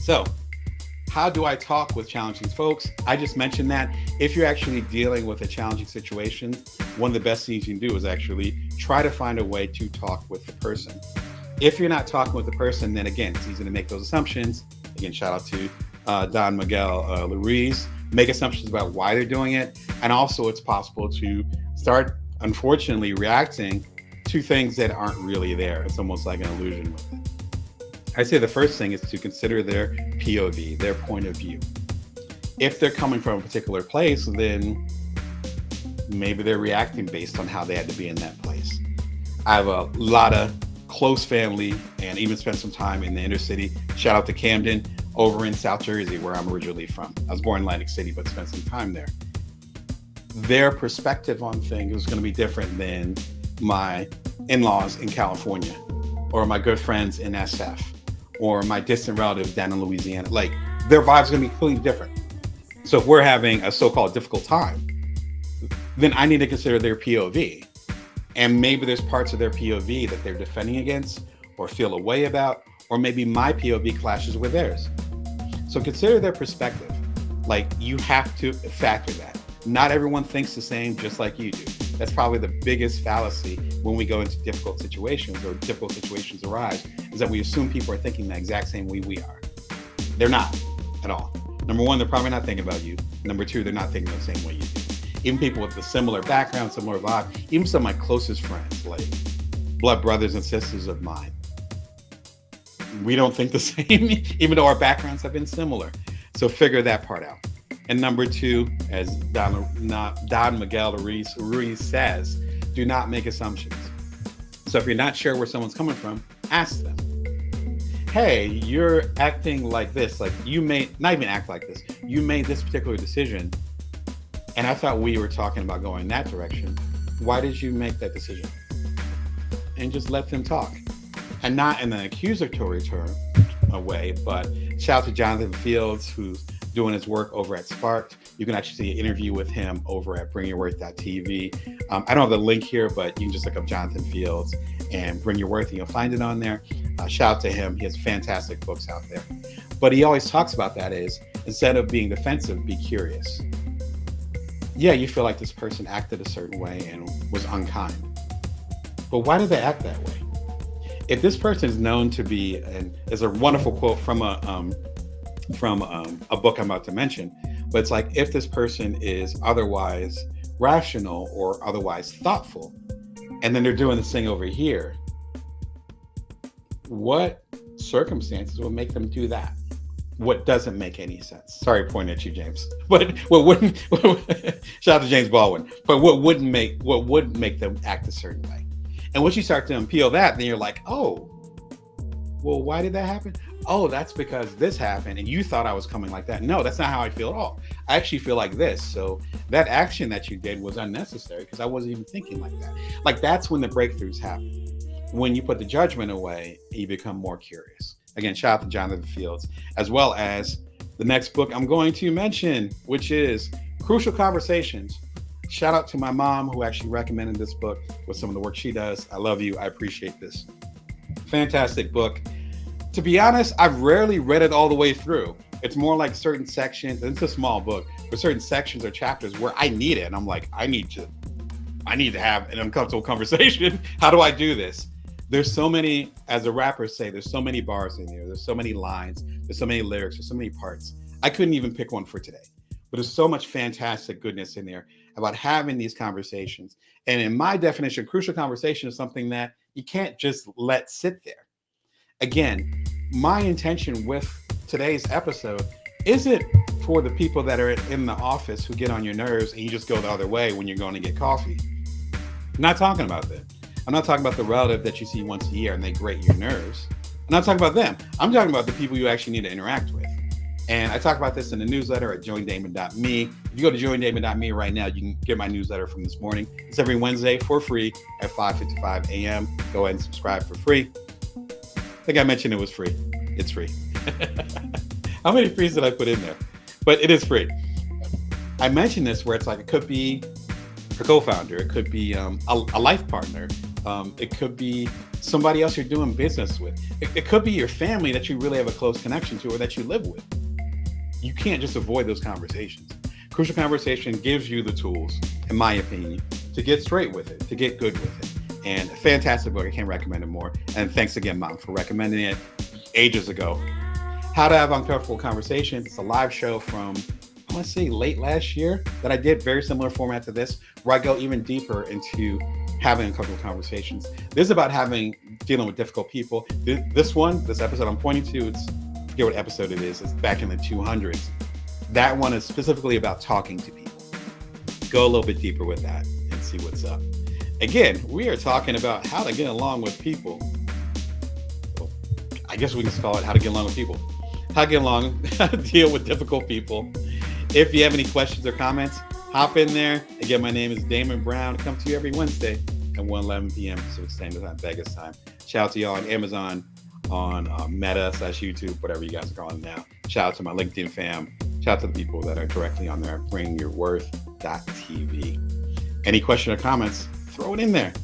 So, how do I talk with challenging folks? I just mentioned that if you're actually dealing with a challenging situation, one of the best things you can do is actually try to find a way to talk with the person. If you're not talking with the person, then again, it's easy to make those assumptions. Again, shout out to Don Miguel Luis. Make assumptions about why they're doing it. And also, it's possible to start, unfortunately, reacting to things that aren't really there. It's almost like an illusion with it. I say the first thing is to consider their POV, their point of view. If they're coming from a particular place, then maybe they're reacting based on how they had to be in that place. I have a lot of close family and even spent some time in the inner city. Shout out to Camden over in South Jersey, where I'm originally from. I was born in Atlantic City, but spent some time there. Their perspective on things is going to be different than my in-laws in California, or my good friends in SF, or my distant relatives down in Louisiana. Like, their vibes are going to be completely different. So if we're having a so-called difficult time, then I need to consider their POV. And maybe there's parts of their POV that they're defending against or feel a way about, or maybe my POV clashes with theirs. So consider their perspective. Like, you have to factor that. Not everyone thinks the same just like you do. That's probably the biggest fallacy when we go into difficult situations, or difficult situations arise, is that we assume people are thinking the exact same way we are. They're not at all. Number one, they're probably not thinking about you. Number two, they're not thinking the same way you do. Even people with a similar background, similar vibe, even some of my closest friends, like blood brothers and sisters of mine, we don't think the same, even though our backgrounds have been similar. So figure that part out. And number two, as Don Miguel Ruiz says, do not make assumptions. So if you're not sure where someone's coming from, ask them. Hey, you're acting like this. Like, you may not even act like this. You made this particular decision, and I thought we were talking about going that direction. Why did you make that decision? And just let them talk. And not in an accusatory way, but shout out to Jonathan Fields, who's doing his work over at Sparked. You can actually see an interview with him over at bringyourworth.tv. I don't have the link here, but you can just look up Jonathan Fields and Bring Your Worth, and you'll find it on there. Shout out to him. He has fantastic books out there. But he always talks about that is, instead of being defensive, be curious. Yeah, you feel like this person acted a certain way and was unkind. But why did they act that way? If this person is known to be, and there's a wonderful quote from a book I'm about to mention, but it's like, if this person is otherwise rational or otherwise thoughtful, and then they're doing this thing over here, what circumstances will make them do that? What doesn't make any sense? Sorry, pointing at you, James. But what wouldn't? Shout out to James Baldwin. But what would make them act a certain way? And once you start to unpeel that, then you're like, oh, well, why did that happen? Oh, that's because this happened, and you thought I was coming like that. No, that's not how I feel at all. I actually feel like this. So that action that you did was unnecessary because I wasn't even thinking like that. Like, that's when the breakthroughs happen. When you put the judgment away, you become more curious. Again, shout out to Jonathan Fields, as well as the next book I'm going to mention, which is Crucial Conversations. Shout out to my mom, who actually recommended this book with some of the work she does. I love you. I appreciate this. Fantastic book. To be honest, I've rarely read it all the way through. It's more like certain sections, and it's a small book, but certain sections or chapters where I need it. And I'm like, I need to have an uncomfortable conversation. How do I do this? There's so many, as the rappers say, there's so many bars in there. There's so many lines. There's so many lyrics. There's so many parts. I couldn't even pick one for today. But there's so much fantastic goodness in there about having these conversations. And in my definition, crucial conversation is something that you can't just let sit there. Again, my intention with today's episode isn't for the people that are in the office who get on your nerves and you just go the other way when you're going to get coffee. I'm not talking about that. I'm not talking about the relative that you see once a year and they grate your nerves. I'm not talking about them. I'm talking about the people you actually need to interact with. And I talk about this in the newsletter at joindamon.me. If you go to joindamon.me right now, you can get my newsletter from this morning. It's every Wednesday for free at 5:55 a.m. Go ahead and subscribe for free. I think I mentioned it was free. It's free. How many frees did I put in there? But it is free. I mentioned this where it's like, it could be a co-founder, it could be a life partner, It could be somebody else you're doing business with. It could be your family that you really have a close connection to or that you live with. You can't just avoid those conversations. Crucial Conversation gives you the tools, in my opinion, to get straight with it, to get good with it. And a fantastic book. I can't recommend it more. And thanks again, Mom, for recommending it ages ago. How to Have Uncomfortable Conversations. It's a live show from, I want to say, late last year that I did. Very similar format to this, where I go even deeper into having uncomfortable conversations. This is about dealing with difficult people. This episode I'm pointing to, I forget what episode it is. It's back in the 200s. That one is specifically about talking to people. Go a little bit deeper with that and see what's up. Again, we are talking about how to get along with people. Well, I guess we can just call it how to get along with people. How to get along, how to deal with difficult people. If you have any questions or comments, hop in there. Again, my name is Damon Brown. Come to you every Wednesday at 1:11 p.m. Pacific Standard Time, Vegas time. Shout out to y'all on Amazon, on Meta/YouTube, whatever you guys are calling it now. Shout out to my LinkedIn fam. Shout out to the people that are directly on there, bringingyourworth.tv. Any question or comments, throw it in there.